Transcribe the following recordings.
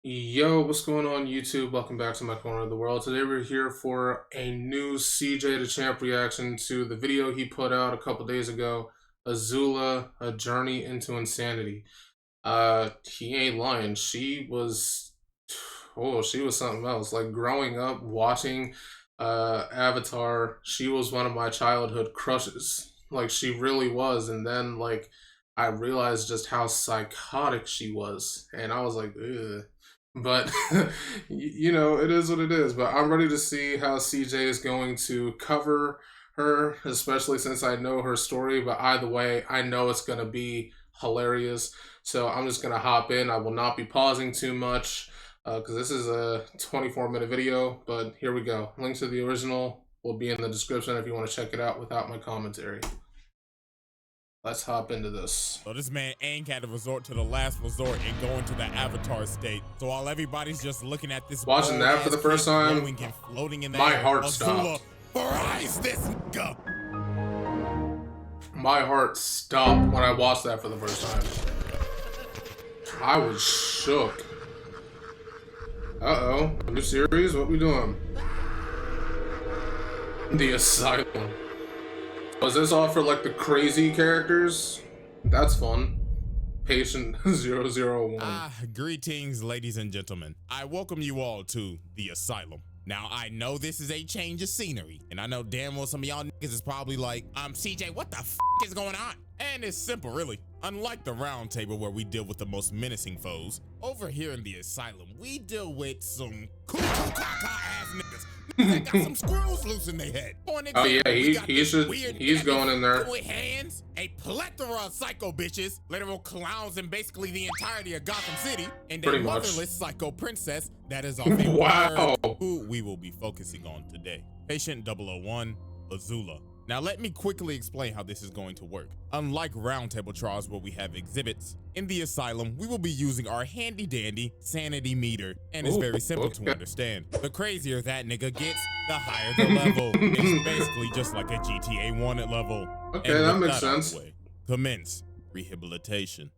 Yo, what's going on YouTube? Welcome back to my corner of the world. Today we're here for a new CJ Dachamp reaction to the video he put out a couple days ago, AZULA, A Journey into Insanity. He ain't lying. She was something else. Like growing up watching Avatar, she was one of my childhood crushes. Like she really was, and then I realized just how psychotic she was, and I was like, ugh. But it is what it is. But I'm ready to see how CJ is going to cover her, especially since I know her story. But either way, I know it's gonna be hilarious. So I'm just gonna hop in. I will not be pausing too much because this is a 24-minute video. But here we go. Link to the original will be in the description if you want to check it out without my commentary. Let's hop into this. So this man Aang had to resort to the last resort and go into the Avatar state. So while everybody's just looking at this, watching that for the first time, floating in the my air, heart AZULA stopped. Fries this nigga. My heart stopped when I watched that for the first time. I was shook. Uh-oh. New series? What we doing? The Asylum. Was this all for like the crazy characters? That's fun. Patient 001. Greetings, ladies and gentlemen. I welcome you all to the Asylum. Now, I know this is a change of scenery, and I know damn well some of y'all niggas is probably like, CJ, what the f is going on? And it's simple, really. Unlike the round table where we deal with the most menacing foes, over here in the Asylum, we deal with some ass niggas. They got some screws loose in their head. Oh yeah, he's going in there. With hands, a plethora of psycho bitches, literal clowns in basically the entirety of Gotham City, and a motherless psycho princess that is on the wow, who we will be focusing on today. Patient 001, AZULA. Now let me quickly explain how this is going to work. Unlike roundtable trials where we have exhibits, in the Asylum, we will be using our handy dandy sanity meter, and it's very simple to understand. The crazier that nigga gets, the higher the level. It's basically just like a GTA wanted level. Okay, that makes sense. Commence rehabilitation.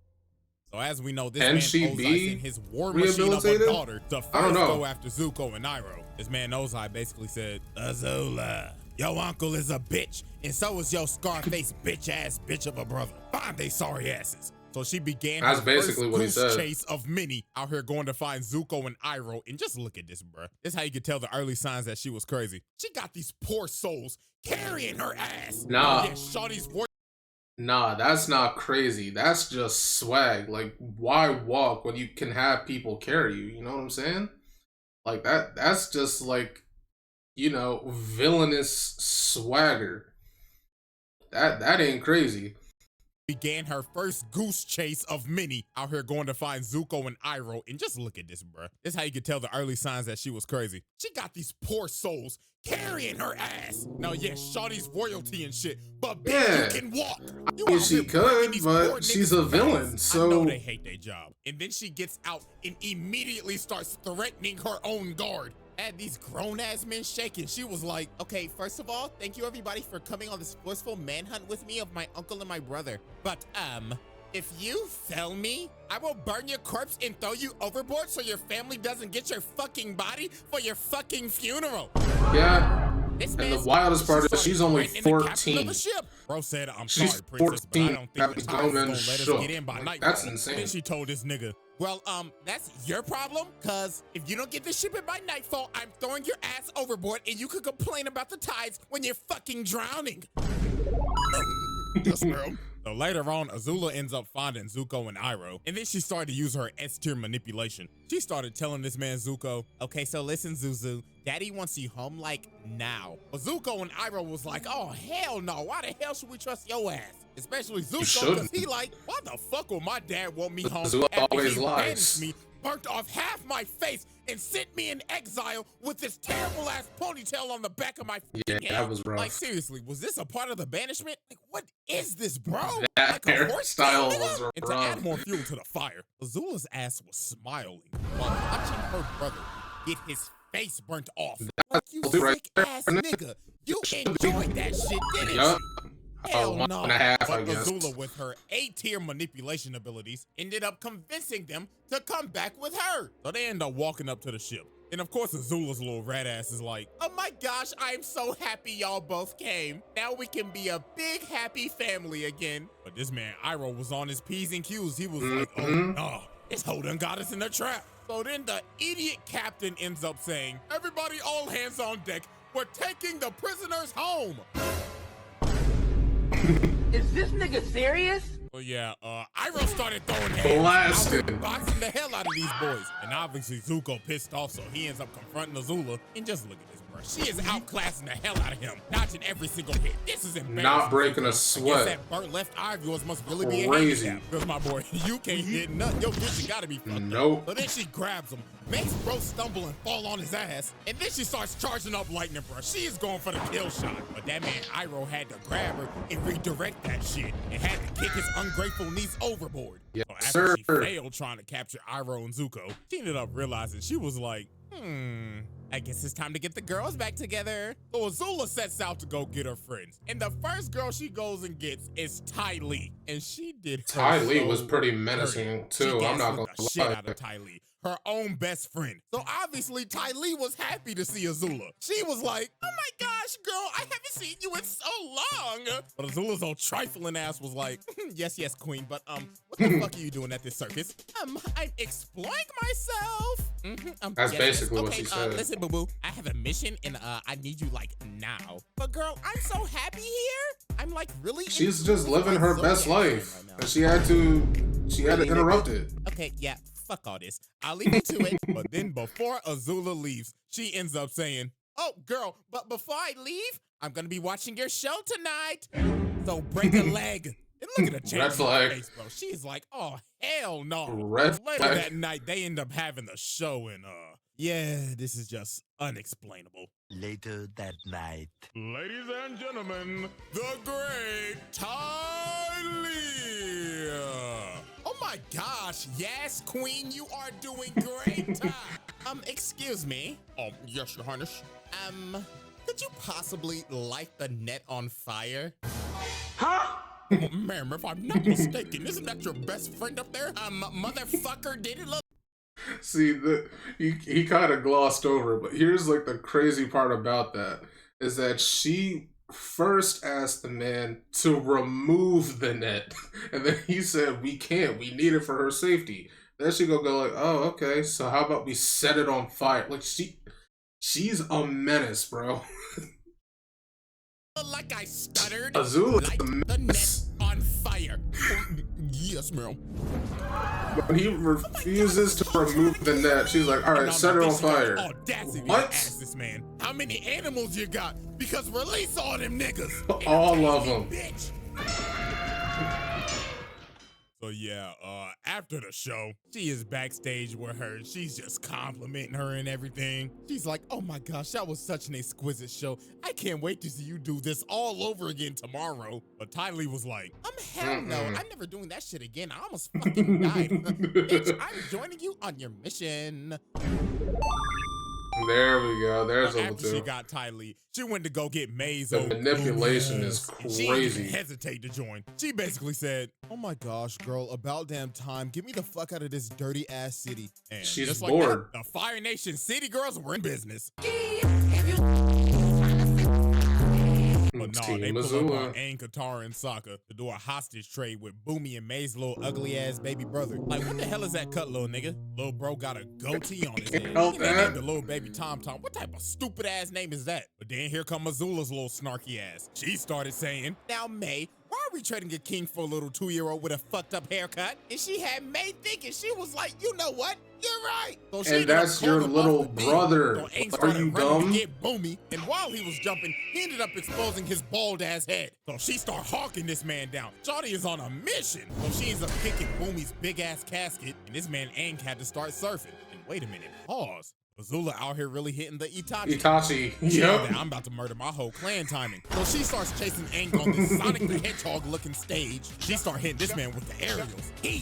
So as we know, this Can man she Ozai sent his war machine of a daughter to first go after Zuko and Iroh. This man Ozai basically said, AZULA, your uncle is a bitch, and so is your Scarface bitch-ass bitch of a brother. Find they sorry asses. So she began her first goose chase of many out here going to find Zuko and Iroh. And just look at this, bruh. This is how you could tell the early signs that she was crazy. She got these poor souls carrying her ass. Nah. Yeah, Shawty's voice. Nah, that's not crazy. That's just swag. Like, why walk when you can have people carry you? You know what I'm saying? Like, that's just like, villainous swagger. That ain't crazy. Began her first goose chase of many out here going to find Zuko and Iroh. And just look at this, bruh. This is how you could tell the early signs that she was crazy. She got these poor souls carrying her ass. Now, yes, Shawty's royalty and shit, but bitch, you can walk. I mean, she could, but she's a villain, so... I know they hate their job. And then she gets out and immediately starts threatening her own guard. Had these grown-ass men shaking. She was like, okay, first of all, thank you everybody for coming on this forceful manhunt with me of my uncle and my brother. But, if you fail me, I will burn your corpse and throw you overboard so your family doesn't get your fucking body for your fucking funeral. Yeah. And the wildest part is she's only 14. Bro said, I'm sorry, princess, but I don't think the Titans gonna let us get in by night. That's insane. Then she told this nigga, well, that's your problem, cause if you don't get this shipment by nightfall, I'm throwing your ass overboard and you could complain about the tides when you're fucking drowning. Yes, ma'am. So later on, AZULA ends up finding Zuko and Iroh, and then she started to use her S-tier manipulation. She started telling this man Zuko, okay, so listen, Zuzu, Daddy wants you home, like, now. But Zuko and Iroh was like, oh, hell no, why the hell should we trust your ass? Especially Zuko, because he like, why the fuck will my dad want me home after he banished me, burnt off half my face, and sent me in exile with this terrible ass ponytail on the back of my head. That was rough. Like, seriously, was this a part of the banishment? Like, what is this, bro? That like a hairstyle was rough. And to add more fuel to the fire, AZULA's ass was smiling while watching her brother get his face burnt off. Like, you sick ass nigga. You enjoyed that shit, didn't you? Hell month no. and a half, But I guess. AZULA, with her A-tier manipulation abilities, ended up convincing them to come back with her. So they end up walking up to the ship. And of course, AZULA's little rat ass is like, oh my gosh, I'm so happy y'all both came. Now we can be a big, happy family again. But this man, Iroh, was on his P's and Q's. He was like, oh no, this hoe done got us in a trap. So then the idiot captain ends up saying, everybody all hands on deck. We're taking the prisoners home. Is this nigga serious? So yeah, Iroh started throwing Blasted. hands, boxing the hell out of these boys. And obviously Zuko pissed off, so he ends up confronting AZULA. And just look at this, bro. She is outclassing the hell out of him, dodging every single hit. This is embarrassing. Not breaking a I guess sweat. that burnt left eye of yours must really be a Crazy. handicap. Because my boy, you can't hit nothing. Your vision gotta be fucked Nope. up. So then she grabs him, makes bro stumble and fall on his ass, and then she starts charging up lightning, bro. She is going for the kill shot. But that man Iroh had to grab her and redirect that shit and had to kick his ungrateful niece overboard. Yes, So after sir. she failed trying to capture Iroh and Zuko, she ended up realizing she was like, I guess it's time to get the girls back together. So AZULA sets out to go get her friends. And the first girl she goes and gets is Ty Lee. And she did her Ty Lee so was pretty dirty. menacing She too. I'm not gaslit gonna the shit lie. out of Ty Lee, her own best friend. So obviously Ty Lee was happy to see AZULA. She was like, oh my gosh, girl, I haven't seen you in so long. But AZULA's old trifling ass was like, yes, queen, but what the fuck are you doing at this circus? I'm exploring myself. That's basically what she said. Listen, boo-boo, I have a mission and I need you like now. But girl, I'm so happy here. I'm like really. She's just living her best life, right now. and she had to interrupt it. Okay, yeah, fuck all this. I'll leave you to it. But then before AZULA leaves, she ends up saying, oh, girl, but before I leave, I'm gonna be watching your show tonight. So break a leg. And look at the change Red in her flag. face, bro. She's like, oh, hell no. Red Later flag. that night, they end up having the show, and yeah, this is just unexplainable. Later that night. Ladies and gentlemen, the great Ty Lee. Oh my gosh, yes, queen, you are doing great. Excuse me. Yes, your highness. Could you possibly light the net on fire? Huh? Oh, ma'am, if I'm not mistaken, isn't that your best friend up there? Motherfucker, did it look? See, he kind of glossed over, but here's like the crazy part about that is that she first asked the man to remove the net, and then he said, we can't, we need it for her safety. Then she go like, oh, okay, so how about we set it on fire? Like, she's a menace, bro. Like I stuttered. AZULA Light the net on fire. Yes, ma'am. When he refuses to remove the net, she's like, all right, set it on fire. Audacity to What? ask this man, how many animals you got? Because release all them niggas. All of them. Bitch. So yeah, after the show, she is backstage with her. She's just complimenting her and everything. She's like, oh my gosh, that was such an exquisite show. I can't wait to see you do this all over again tomorrow. But Ty Lee was like, hell no, I'm never doing that shit again. I almost fucking died. Bitch, I'm joining you on your mission. There we go. There's a After she little. got Ty Lee, she went to go get Maze. The manipulation is She crazy. didn't hesitate to join. She basically said, oh my gosh, girl, about damn time. Get me the fuck out of this dirty ass city. And She's just bored. Like that, the Fire Nation city girls were in business. But no, Team they pull up AZULA. on Aang, Katara, and Sokka to do a hostage trade with Boomy and May's little ugly ass baby brother. Like, what the hell is that cut, little nigga? Little bro got a goatee on his head. Help And they that. named the little baby Tom Tom. What type of stupid ass name is that? But then here come Azula's little snarky ass. She started saying, now May, why are we trading a king for a little 2-year-old with a fucked up haircut? And she had May thinking, she was like, you know what? You're right. So she And ended up that's your calling him little off the beam. brother. So Aang Are started you running dumb? to get Boomy, and while he was jumping, he ended up exposing his bald ass head. So she started hawking this man down. Shawty is on a mission. So she ends up kicking Boomy's big ass casket, and this man Aang had to start surfing. And wait a minute, pause. AZULA out here really hitting the Itachi. Itachi. She know that Yep. I'm about to murder my whole clan timing. So she starts chasing Aang on this Sonic the Hedgehog looking stage. She start hitting this man with the aerials. He.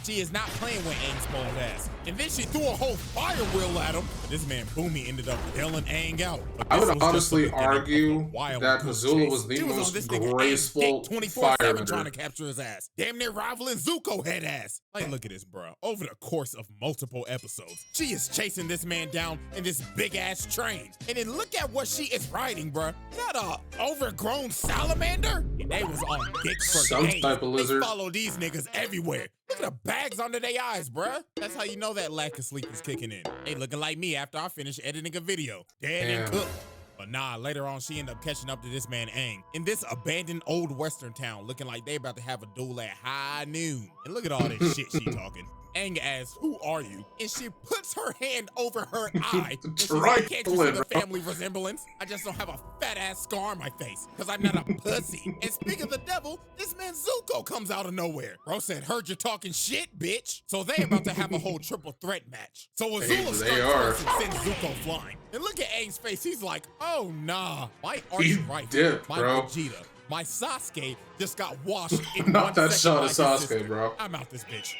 She is not playing with Aang's bold ass. And then she threw a whole fire wheel at him. This man Boomy ended up bailing Aang out. I would honestly argue that Azula was the most graceful 24/7 trying to firebender. capture his ass. Damn near rivaling Zuko head ass. Like, look at this, bro. Over the course of multiple episodes, she is chasing this man down in this big ass train. And then look at what she is riding, bro. Not a overgrown salamander. And they was on dick for Some days. type of lizard. They follow these niggas everywhere. Look at the bags under their eyes, bruh. That's how you know that lack of sleep is kicking in. They looking like me after I finish editing a video. Dead and Damn. cooked. But nah, later on, she ended up catching up to this man Aang in this abandoned old western town, looking like they about to have a duel at high noon. And look at all this shit she talking. Aang asks, "Who are you?" And she puts her hand over her eye. And she's like, "Can't you see the family resemblance? I just don't have a fat ass scar on my face because I'm not a pussy." And speaking of the devil, this man Zuko comes out of nowhere. Bro said, "Heard you talking shit, bitch." So they about to have a whole triple threat match. So Azula starts and sends Zuko flying. And look at Aang's face. He's like, "Oh nah, my arch rifle, dipped, my bro. Vegeta, my Sasuke just got washed in Not 1 that second shot by of his Sasuke, sister. bro. I'm out this bitch."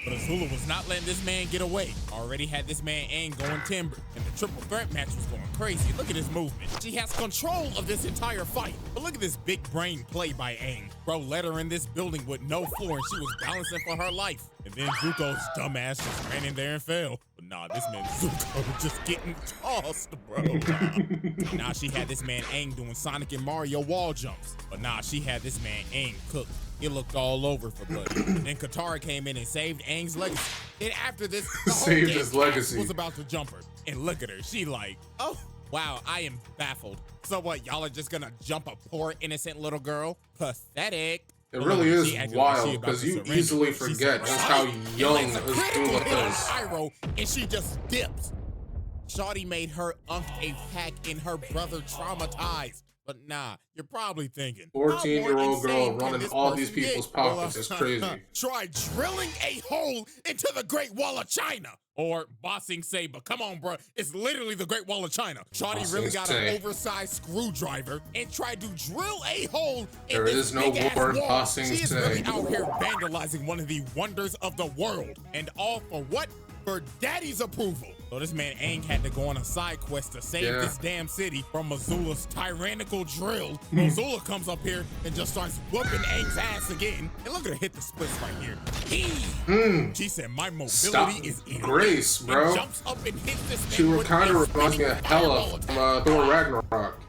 But Azula was not letting this man get away. Already had this man Aang going timber, and the triple threat match was going crazy. Look at his movement. She has control of this entire fight. But look at this big brain play by Aang. Bro let her in this building with no floor, and she was balancing for her life. And then Zuko's dumbass just ran in there and fell. But nah, this man Zuko just getting tossed, bro. Nah, she had this man Aang doing Sonic and Mario wall jumps. But nah, she had this man Aang cooked. It looked all over for bloody. Then Katara came in and saved Aang's legacy. Then after this, the whole Saved damn his cast legacy. was about to jump her. And look at her. She like, "Oh, wow, I am baffled. So what, y'all are just gonna jump a poor innocent little girl? Pathetic." It really is She acted like she wild about because to you surrender. easily She forget said, just how "Shawty," young and lands a critical Azula hit on is. Iroh, and she just dips. Shawty made her unk a pack and her brother traumatized. But nah, you're probably thinking, 14-year-old girl running this all these person people's get? pockets is crazy. Try drilling a hole into the Great Wall of China. Or Bossing Saber. Come on, bro. It's literally the Great Wall of China. Shawty really got an oversized screwdriver and tried to drill a hole in There this is no big-ass war in wall. Ba Sing She is Se. really out here vandalizing one of the wonders of the world. And all for what? For daddy's approval. So this man Aang had to go on a side quest to save this damn city from Azula's tyrannical drill. Azula comes up here and just starts whooping Aang's ass again. And look at her hit the splits right here. She said, "My mobility is elite." Grace, bro. And jumps up and hits this She man with kind of a reminds me of spinning Hela fireball from Thor Ragnarok.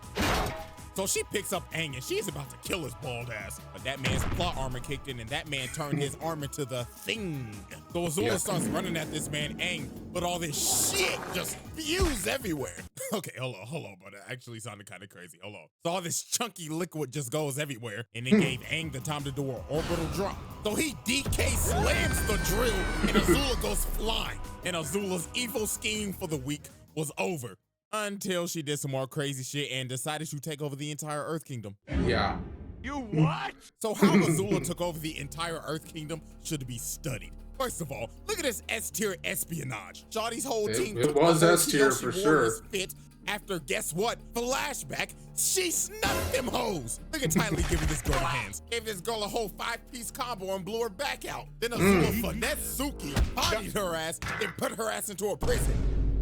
So she picks up Aang and she's about to kill his bald ass. But that man's plot armor kicked in and that man turned his arm into the thing. So Azula starts running at this man Aang, but all this shit just spews everywhere. Okay, hold on, but it actually sounded kind of crazy. Hold on. So all this chunky liquid just goes everywhere and it gave Aang the time to do an orbital drop. So he DK slams the drill and Azula goes flying. And Azula's evil scheme for the week was over. Until she did some more crazy shit and decided to take over the entire Earth Kingdom. Yeah. You what? So how Azula took over the entire Earth Kingdom should be studied. First of all, look at this S-tier espionage. Shawty's whole team It took was the whole S-tier Kyoshi for sure. Warriors fit after, guess what? Flashback, she snuffed them hoes. Look at Ty Lee giving this girl a hands. Gave this girl a whole 5-piece combo and blew her back out. Then Azula finessed Suki, bodied her ass, and put her ass into a prison.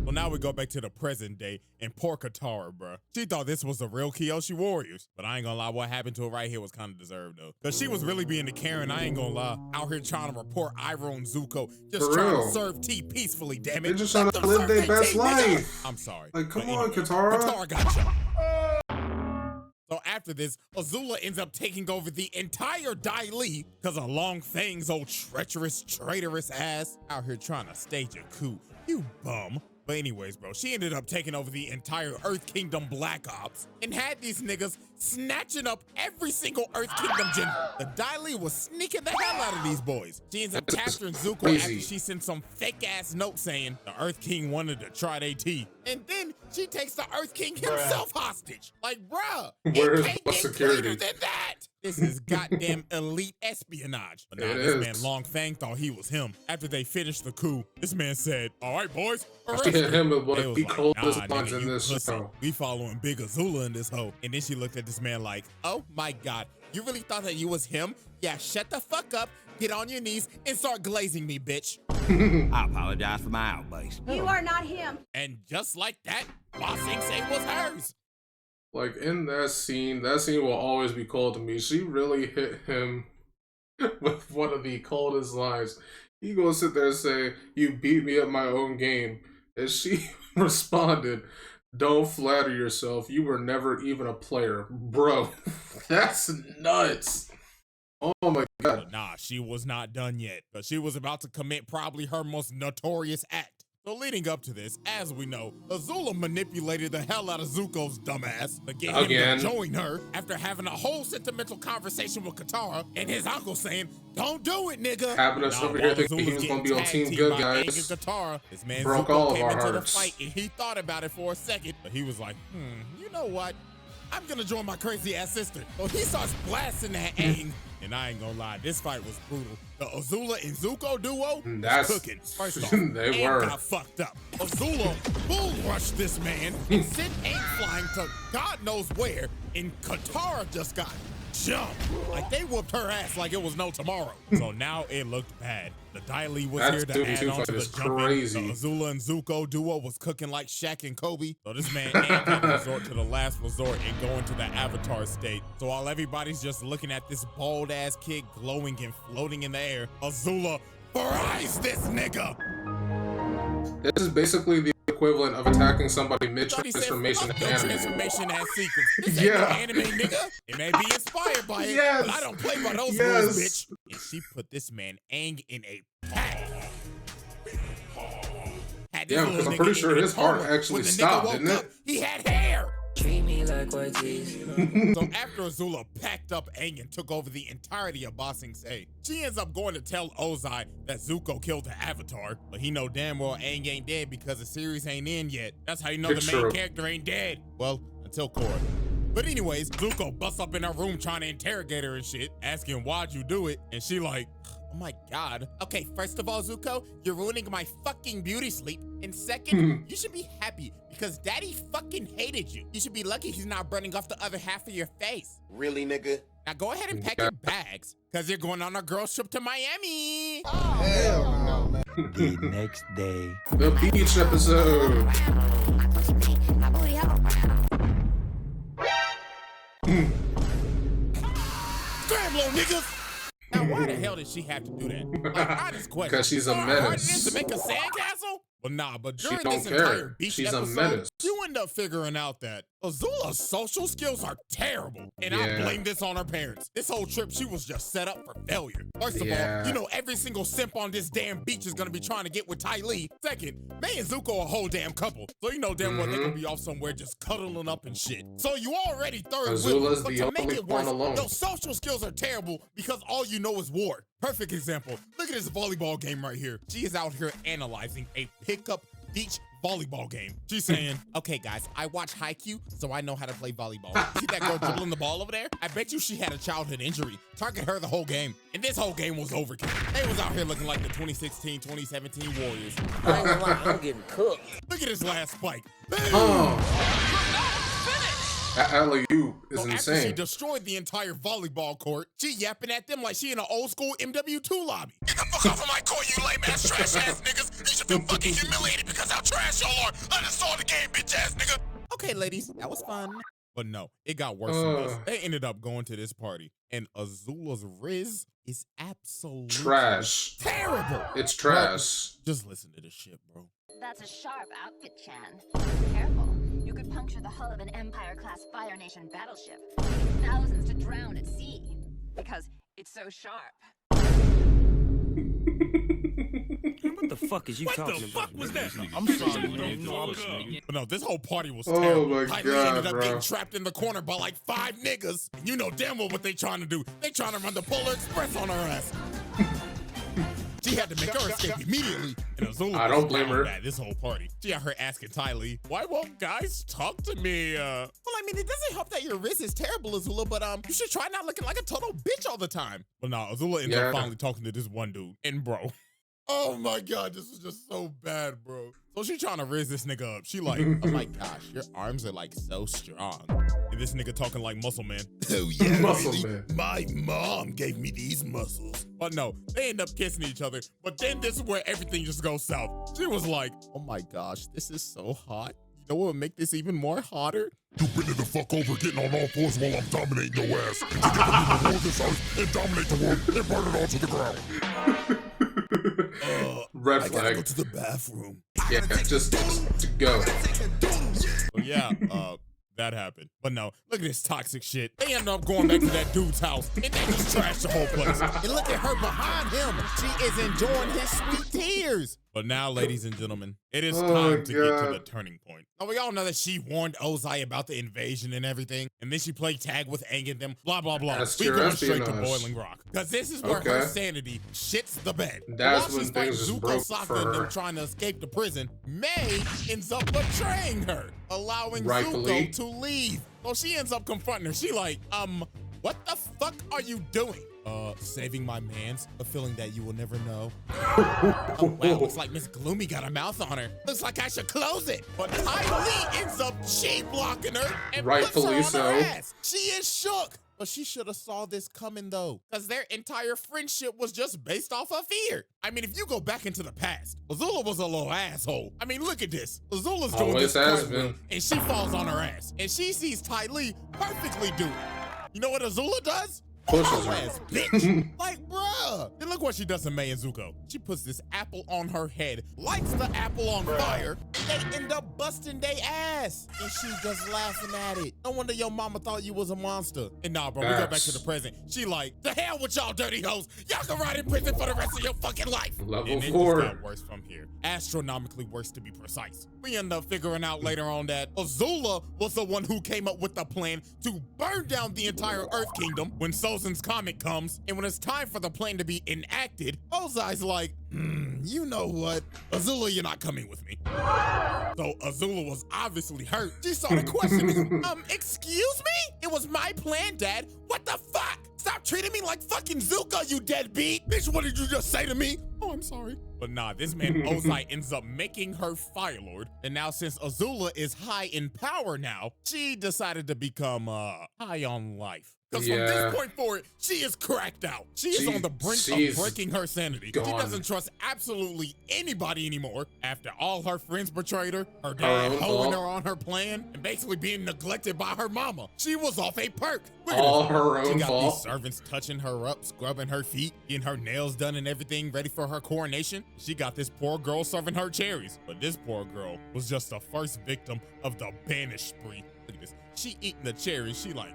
So now we go back to the present day and poor Katara, bruh. She thought this was the real Kyoshi Warriors. But I ain't gonna lie, what happened to her right here was kind of deserved though. Cause she was really being the Karen, I ain't gonna lie. Out here trying to report Iroh and Zuko. Just For trying real. to serve tea peacefully, damn it. They're just trying to live their best life. I'm sorry. Like, come But on, anyway, Katara. Katara got you. So after this, Azula ends up taking over the entire Dai Li because of Long Fang's old treacherous, traitorous ass out here trying to stage a coup. You bum. But anyways, bro, she ended up taking over the entire Earth Kingdom Black Ops and had these niggas snatching up every single Earth Kingdom general. The Dai Li was sneaking the hell out of these boys. She ends up capturing Zuko crazy. after she sent some fake-ass note saying the Earth King wanted to try their tea. And then she takes the Earth King himself hostage. Like, bruh, Where it is can't the get security? greater than that. This is goddamn elite espionage. But now It this is. man Long Fang thought he was him. After they finished the coup, this man said, "All right, boys, arrest She hit her." him with They one of was the like, coldest "Nah, lines nigga, in you this pussy. show. We following Big Azula in this hoe." And then she looked at this man like, "Oh my God, You really thought that you was him? Yeah, shut the fuck up, get on your knees, and start glazing me, bitch. I apologize for my outburst. You are not him. And just like that, Ba Sing Se was hers. Like, in that scene will always be cold to me. She really hit him with one of the coldest lines. He gonna sit there and say, "You beat me at my own game." And she responded, "Don't flatter yourself. You were never even a player." Bro, that's nuts. Oh my god. But nah, she was not done yet, but she was about to commit probably her most notorious act. So leading up to this, as we know, AZULA manipulated the hell out of Zuko's dumbass to get him to join her after having a whole sentimental conversation with Katara and his uncle saying, "Don't do it, nigga." Having us over here thinking he was gonna be on Team Good Guys. Katara, this man broke Zuko all of came our into the hearts. fight and he thought about it for a second, but he was like, you know what? I'm gonna join my crazy ass sister. So he starts blasting that Aang. And I ain't gonna lie, this fight was brutal. The AZULA and Zuko duo was cooking. First off, they Aang were. got fucked up. AZULA bull rushed this man and sent Aang flying to God knows where, and Katara just got jumped. Like they whooped her ass like it was no tomorrow. So now it looked bad. The Dai Li was here to add on to the jumping. The AZULA and Zuko duo was cooking like Shaq and Kobe. So this man Aang had to resort to the last resort and go into the Avatar state. So while everybody's just looking at this bald ass kid glowing and floating in the air, AZULA fries this nigga. This is basically the equivalent of attacking somebody mid-transformation anime. Transformation ass sequence. This ain't no anime, nigga. It may be inspired by it, but I don't play by those rules, bitch. And she put this man Aang in a pack. Yeah, because I'm pretty sure his heart actually stopped, didn't it? He had hair. Treat me like white teeth. So after AZULA packed up Aang and took over the entirety of Ba Sing Se, she ends up going to tell Ozai that Zuko killed the Avatar, but he know damn well Aang ain't dead because the series ain't in yet. That's how you know the main character ain't dead. Well, until Korra. But anyways, Zuko busts up in her room trying to interrogate her and shit, asking why'd you do it, and she like, oh my god. Okay, first of all, Zuko, you're ruining my fucking beauty sleep. And second, you should be happy because daddy fucking hated you. You should be lucky he's not burning off the other half of your face. Really, nigga? Now go ahead and pack your bags because you're going on a girls trip to Miami. Oh, hell no, man. The next day. The beach episode. Scram, little niggas. Now, why the hell did she have to do that? Like, honest question. Because she's a menace. To make a sandcastle? Well, nah, but during She don't this care. entire beach She's a episode, menace. you end up figuring out that AZULA's social skills are terrible. And I blame this on her parents. This whole trip, she was just set up for failure. First of all, you know every single simp on this damn beach is gonna be trying to get with Ty Lee. Second, May and Zuko a whole damn couple. So you know damn well they're gonna be off somewhere just cuddling up and shit. So you already third AZULA's wheel, but the to make only it one worse, alone. your social skills are terrible because all you know is war. Perfect example. Look at this volleyball game right here. She is out here analyzing a pickup beach volleyball game. She's saying, okay guys, I watch Haikyuu, so I know how to play volleyball. See that girl dribbling the ball over there? I bet you she had a childhood injury. Target her the whole game. And this whole game was overkill. They was out here looking like the 2016, 2017 Warriors. I ain't gonna lie, I'm getting cooked. Look at this last spike. That alley-oop is So after insane. she destroyed the entire volleyball court, she yapping at them like she in an old school MW2 lobby. Get the fuck off of my court, you lame ass trash ass niggas. You should feel fucking humiliated because how trash y'all are. I just saw the game, bitch ass nigga. Okay, ladies, that was fun. But no, it got worse than this. They ended up going to this party, and AZULA's Riz is absolutely trash. Terrible. It's trash. Just listen to this shit, bro. That's a sharp outfit, Chan. Careful. You could puncture the hull of an Empire-class Fire Nation battleship, leaving thousands to drown at sea. Because it's so sharp. What the fuck is you talking about? What the fuck was that? I'm sorry. But no, this whole party was Oh terrible. my Ty Lee God, ended up bro. getting trapped in the corner by like 5 niggas. And you know damn well what they trying to do. They trying to run the Polar Express on her ass. She had to make her escape immediately. And AZULA I don't was blame down her. bad this whole party. She out her asking Ty Lee, why won't guys talk to me? Well, I mean, it doesn't help that your wrist is terrible, AZULA, but you should try not looking like a total bitch all the time. But no, AZULA ended up finally talking to this one dude. And bro, oh my God, this is just so bad, bro. So she trying to raise this nigga up. She like, oh my gosh, your arms are like so strong. And this nigga talking like Muscle Man. Oh yeah, Muscle really? Man. My mom gave me these muscles. But no, they end up kissing each other. But then this is where everything just goes south. She was like, oh my gosh, this is so hot. You know what would make this even more hotter? You bend the fuck over, getting on all fours while I'm dominating your ass. Together we will rule this earth and dominate the world and burn it all to the ground. Red I flag. gotta go to the bathroom. Yeah, just go. Well, yeah, that happened. But no, look at this toxic shit. They end up going back to that dude's house and they just trash the whole place. And look at her behind him. She is enjoying his sweet tears. But now, ladies and gentlemen, it is time to get to the turning point. Now, we all know that she warned Ozai about the invasion and everything, and then she played tag with Aang and them, blah, blah, blah. That's We your going straight to espionage. Boiling Rock. Because this is where her sanity shits the bed. That's While when she's fighting things just Zuko, broke Sokka, for and them her. trying to escape the prison, May ends up betraying her, allowing Rightfully. Zuko to leave. So she ends up confronting her. She like, what the fuck are you doing? Saving my mans, a feeling that you will never know. Oh wow, looks like Miss Gloomy got a mouth on her. Looks like I should close it. But Ty Lee ends up cheat blocking her and Rightfully puts her on so. her ass. She is shook. But she should have saw this coming though, because their entire friendship was just based off of fear. I mean, if you go back into the past, Azula was a little asshole. I mean, look at this. Azula's doing Always this has cartwheel, been. and she falls on her ass. And she sees Ty Lee perfectly do it. You know what Azula does? Pushes Her her. ass, bitch. Like, bruh. And look what she does to May and Zuko. She puts this apple on her head, lights the apple on fire, and they end up busting their ass. And she just laughing at it. No wonder your mama thought you was a monster. And nah, bro, we go back to the present. She like, the hell with y'all dirty hoes. Y'all can ride in prison for the rest of your fucking life. Level and it 4. just got worse from here. Astronomically worse, to be precise. We end up figuring out later on that Azula was the one who came up with the plan to burn down the entire Earth Kingdom when Sozin's comet comes. And when it's time for the plan to be enacted, Ozai's like, you know what? Azula, you're not coming with me. So Azula was obviously hurt. She started questioning, excuse me? It was my plan, Dad. What the fuck? Stop treating me like fucking Zuko, you deadbeat. Bitch, what did you just say to me? Oh, I'm sorry. But nah, this man Ozai ends up making her Fire Lord. And now since Azula is high in power now, she decided to become high on life. Because from this point forward, she is cracked out. She is on the brink of breaking her sanity. gone. She doesn't trust absolutely anybody anymore. After all her friends betrayed her, her dad own hoeing fault. her on her plan, and basically being neglected by her mama. She was off a perk. Look at All this. her She own got fault. these servants touching her up, scrubbing her feet, getting her nails done and everything ready for her coronation. She got this poor girl serving her cherries. But this poor girl was just the first victim of the banish spree. Look at this. She eating the cherries. She like,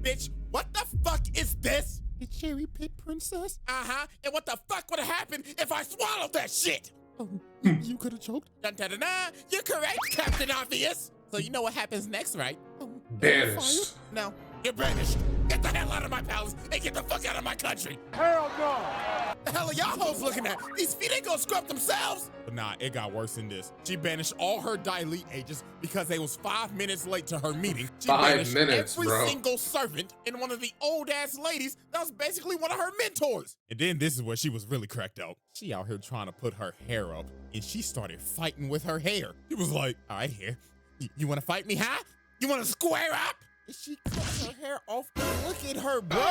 bitch, what the fuck is this? The cherry pit princess? Uh-huh. And what the fuck would have happened if I swallowed that shit? Oh, you could have choked. Dun, dun, dun, dun. You're correct, Captain Obvious. So you know what happens next, right? Banished. No, you're banished. Get the hell out of my palace and get the fuck out of my country. Hell no! The hell are y'all hoes looking at? These feet ain't gonna scrub themselves. But nah, it got worse than this. She banished all her Daily agents because they was 5 minutes late to her meeting. She 5 banished minutes, every bro. single servant and one of the old ass ladies that was basically one of her mentors. And then this is where she was really cracked out. She out here trying to put her hair up and she started fighting with her hair. She was like, all right, hair, you wanna fight me, huh? You wanna square up? And she cuts her hair off. Look at her, bro.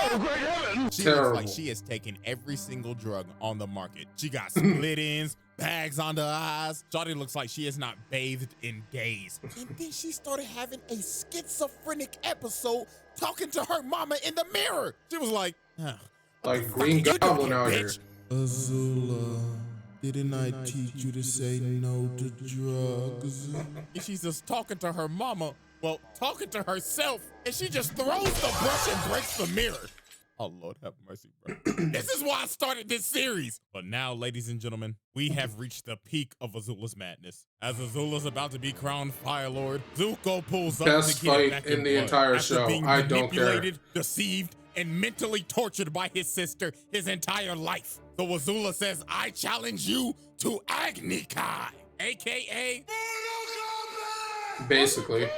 She Terrible. looks like she has taken every single drug on the market. She got split ends, bags under her eyes. Shawty looks like she has not bathed in days. And then she started having a schizophrenic episode talking to her mama in the mirror. She was like, Like Green Goblin out here. Azula, didn't I teach you to say no to drugs? And she's just talking to her mama, well, talking to herself, and she just throws the brush and breaks the mirror. Oh, Lord have mercy, bro. This is why I started this series. But now, ladies and gentlemen, we have reached the peak of Azula's madness. As Azula's about to be crowned Fire Lord, Zuko pulls up Best to get it fight back in the blood. entire After show. being I don't care. manipulated, deceived, and mentally tortured by his sister his entire life. So Azula says, I challenge you to Agni Kai, a.k.a. Basically.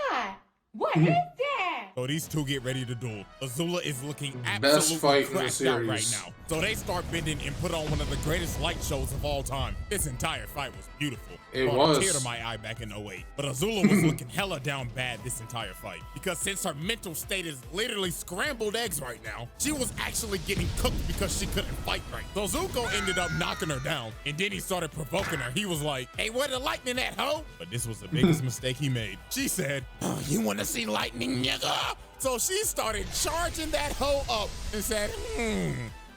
What is that? So these two get ready to duel. Azula is looking Best absolutely fight in the cracked out right series. now. So they start bending and put on one of the greatest light shows of all time. This entire fight was beautiful. It Brought a was. tear to my eye back in 08. But Azula was looking hella down bad this entire fight. Because since her mental state is literally scrambled eggs right now, she was actually getting cooked because she couldn't fight right. So Zuko ended up knocking her down. And then he started provoking her. He was like, hey, where the lightning at, ho? But this was the biggest mistake he made. She said, oh, you want to see lightning, nigga? So she started charging that hoe up and said,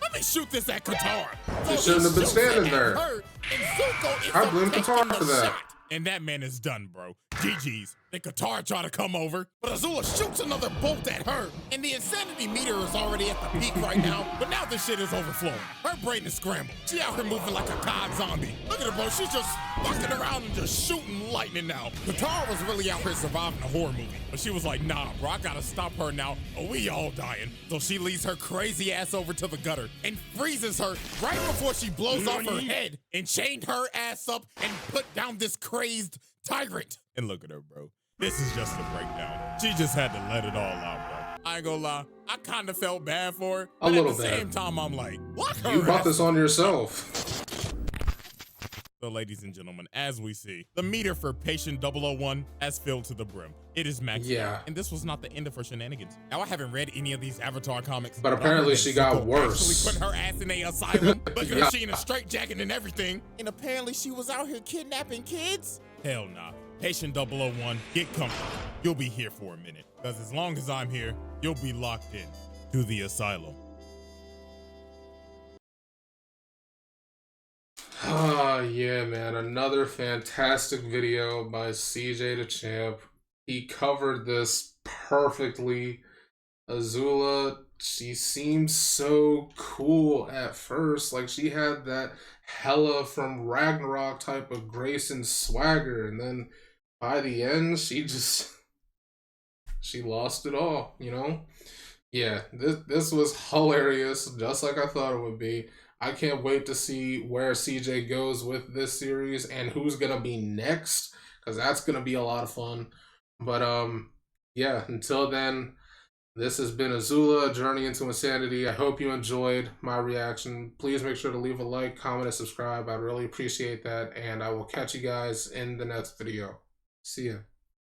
let me shoot this at Qatar. So She shouldn't have been standing there. Her, and Zuko is I blame taking Qatar the for that. shot. And that man is done, bro. GG's. Then Qatar try to come over, but Azula shoots another bolt at her. And the insanity meter is already at the peak right now, but now this shit is overflowing. Her brain is scrambled. She out here moving like a COD zombie. Look at her, bro. She's just fucking around and just shooting lightning now. Qatar was really out here surviving a horror movie, but she was like, nah, bro, I gotta stop her now, or we all dying. So she leads her crazy ass over to the gutter and freezes her right before she blows off her head and chained her ass up and put down this crazed tyrant. And look at her, bro. This is just a breakdown. She just had to let it all out, bro. I ain't gonna lie, I kind of felt bad for her, but at the same time, I'm like, lock her You brought ass this on yourself. So, ladies and gentlemen, as we see, the meter for Patient 001 has filled to the brim. It is maxed Yeah. out, and this was not the end of her shenanigans. Now, I haven't read any of these Avatar comics, But I apparently heard that she got Zuko worse. actually put her ass in a asylum. Look at Yeah. her, she in a straitjacket and everything. And apparently she was out here kidnapping kids? Hell nah. Patient 001, get comfortable. You'll be here for a minute, because as long as I'm here, you'll be locked in to the asylum. Ah, yeah, man. Another fantastic video by CJ Dachamp. He covered this perfectly. Azula, she seemed so cool at first. Like, she had that Hela from Ragnarok type of grace and swagger. And then by the end, she lost it all, you know? Yeah, this was hilarious, just like I thought it would be. I can't wait to see where CJ goes with this series and who's gonna be next, because that's gonna be a lot of fun. But yeah, until then, this has been Azula, Journey into Insanity. I hope you enjoyed my reaction. Please make sure to leave a like, comment, and subscribe. I'd really appreciate that, and I will catch you guys in the next video. See ya.